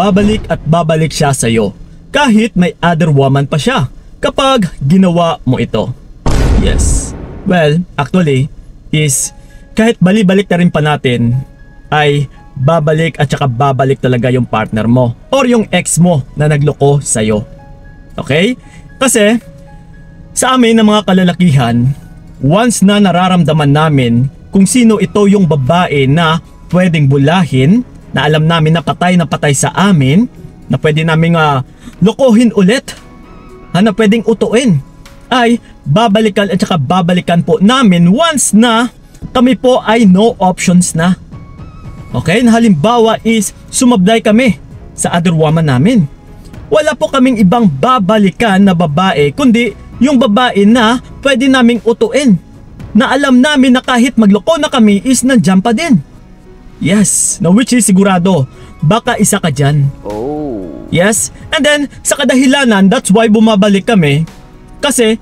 babalik at babalik siya sa'yo kahit may other woman pa siya kapag ginawa mo ito. Yes. Well, actually, is kahit bali-balik na rin pa natin, ay babalik at saka babalik talaga yung partner mo or yung ex mo na nagloko sa'yo. Okay? Kasi, sa amin ng mga kalalakihan, once na nararamdaman namin kung sino ito yung babae na pwedeng bulahin, na alam namin na patay sa amin, na pwede naming lokohin ulit, na pwedeng utuin, ay babalikan at saka babalikan po namin once na kami po ay no options na. Okay, na halimbawa is sumabday kami sa other woman namin. Wala po kaming ibang babalikan na babae kundi yung babae na pwede naming utuin, na alam namin na kahit magloko na kami is nandiyan pa din. Yes, na which is sigurado baka isa ka dyan. Oh. Yes, and then sa kadahilanan, that's why bumabalik kami. Kasi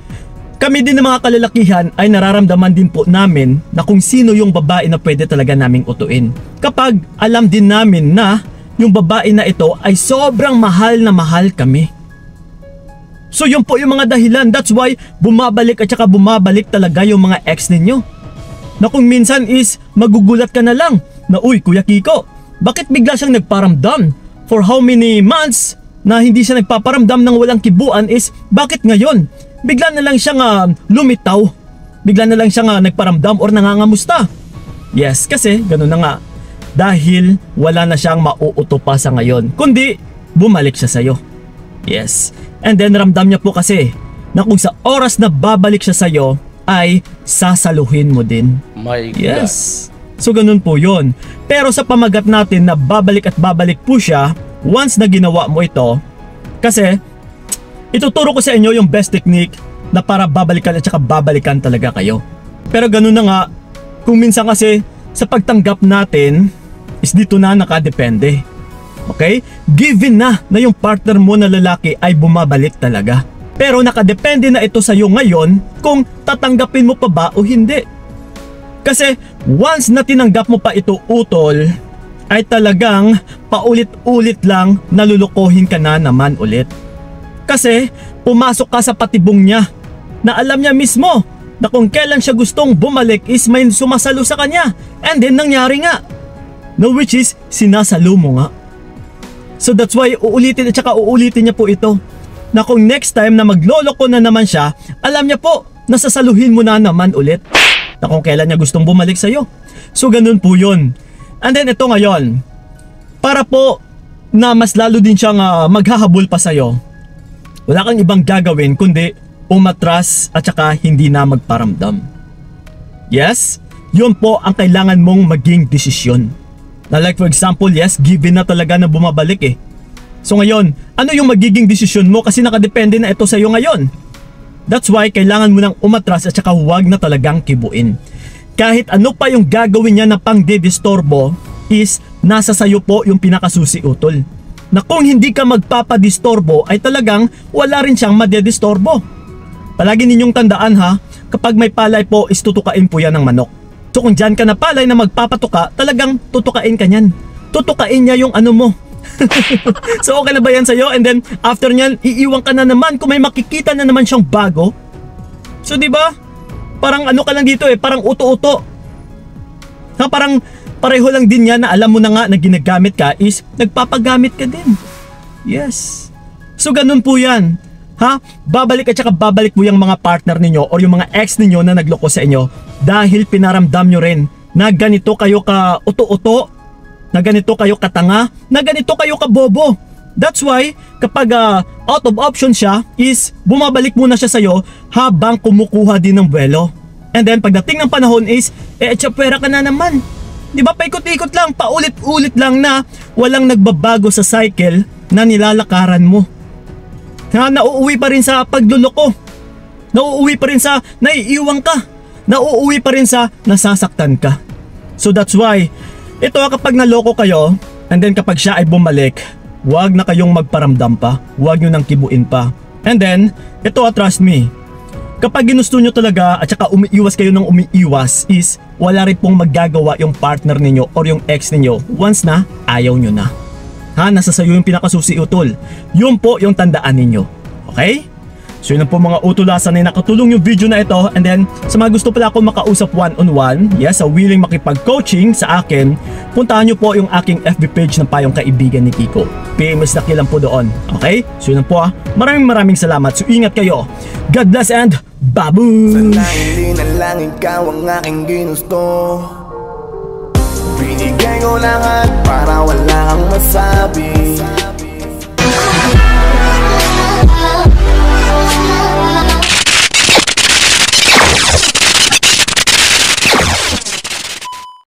kami din ng mga kalalakihan ay nararamdaman din po namin na kung sino yung babae na pwede talaga naming utuin. Kapag alam din namin na yung babae na ito ay sobrang mahal na mahal kami. So yun po yung mga dahilan, that's why bumabalik at saka bumabalik talaga yung mga ex ninyo. Na kung minsan is magugulat ka na lang na, uy Kuya Kiko, bakit bigla siyang nagparamdam? For how many months na hindi siya nagpaparamdam ng walang kibuan is bakit ngayon? Bigla na lang siyang lumitaw. Bigla na lang siyang nagparamdam or nangangamusta. Yes, kasi ganun na nga. Dahil wala na siyang mauuto pa sa ngayon, kundi bumalik siya sa'yo. Yes, and then ramdam niya po kasi na kung sa oras na babalik siya sa'yo ay sasaluhin mo din. My God. Yes. So ganun po yun. Pero sa pamagat natin na babalik at babalik po siya once na ginawa mo ito, kasi ituturo ko sa inyo yung best technique na para babalikan at saka babalikan talaga kayo. Pero ganun na nga, kung minsan kasi sa pagtanggap natin is dito na nakadepende. Okay? Given na yung partner mo na lalaki ay bumabalik talaga. Pero nakadepende na ito sa iyo ngayon kung tatanggapin mo pa ba o hindi. Kasi once na tinanggap mo pa ito utol, ay talagang paulit-ulit lang nalulukohin ka na naman ulit. Kasi pumasok ka sa patibong niya na alam niya mismo na kung kailan siya gustong bumalik is may sumasalo sa kanya. And then nangyari nga. No, which is sinasalo mo nga. So that's why uulitin at saka uulitin niya po ito. Na kung next time na magloloko na naman siya, alam niya po na sasaluhin mo na naman ulit. Na kung kailan niya gustong bumalik sa'yo. So ganun po yun. And then ito ngayon, para po na mas lalo din siyang maghahabol pa sa'yo, wala kang ibang gagawin kundi umatras at saka hindi na magparamdam. Yes, yun po ang kailangan mong maging desisyon. Na like for example, yes, given na talaga na bumabalik eh. So ngayon, ano yung magiging desisyon mo kasi nakadepende na ito sa'yo ngayon. That's why kailangan mo nang umatras at saka huwag na talagang kibuin. Kahit ano pa yung gagawin niya na pang dedistorbo is nasa sayo po yung pinakasusi utol. Na kung hindi ka magpapadistorbo ay talagang wala rin siyang madedistorbo. Palagi ninyong tandaan ha, kapag may palay po is tutukain po yan ng manok. So kung dyan ka na palay na magpapatuka, talagang tutukain ka nyan. Tutukain niya yung ano mo. So okay na ba yan sa'yo? And then after nyan, iiwan ka na naman kung may makikita na naman siyang bago. So diba? Parang ano ka lang dito eh, parang uto-uto. Ha, parang pareho lang din yan na alam mo na nga na ginagamit ka is nagpapagamit ka din. Yes. So ganun po yan. Ha? Babalik at saka babalik po yung mga partner ninyo or yung mga ex ninyo na nagloko sa inyo dahil pinaramdam nyo rin na ganito kayo ka uto-uto, na ganito kayo katanga, na ganito kayo kabobo. That's why kapag out of option siya is bumabalik muna siya sa'yo habang kumukuha din ng buwelo. And then pagdating ng panahon is tsapwera ka na naman. Di ba paikot-ikot lang, paulit-ulit lang na walang nagbabago sa cycle na nilalakaran mo. Ha, nauuwi pa rin sa pagluloko. Nauuwi pa rin sa naiiwang ka. Nauuwi pa rin sa nasasaktan ka. So that's why ito kapag naloko kayo and then kapag siya ay bumalik, huwag na kayong magparamdam pa. Huwag nyo nang kibuin pa. And then, ito trust me, kapag ginusto nyo talaga at saka umiiwas kayo ng umiiwas is wala rin pong maggagawa yung partner ninyo or yung ex ninyo once na ayaw nyo na. Ha, nasa sayo yung pinakasusi utol. Yun po yung tandaan ninyo. Okay? So yun po mga utulasan na nakatulong yung video na ito. And then sa mga gusto pala ako makausap one-on-one, yes, sa willing makipag-coaching sa akin, puntahan nyo po yung aking FB page ng Payong Kaibigan ni Kiko. PMS na kilang po doon. Okay? So yun po. Maraming salamat. So ingat kayo. God bless and babush! Sana hindi na lang ikaw ang aking ginusto. Binigay ko lahat para wala kang masabi.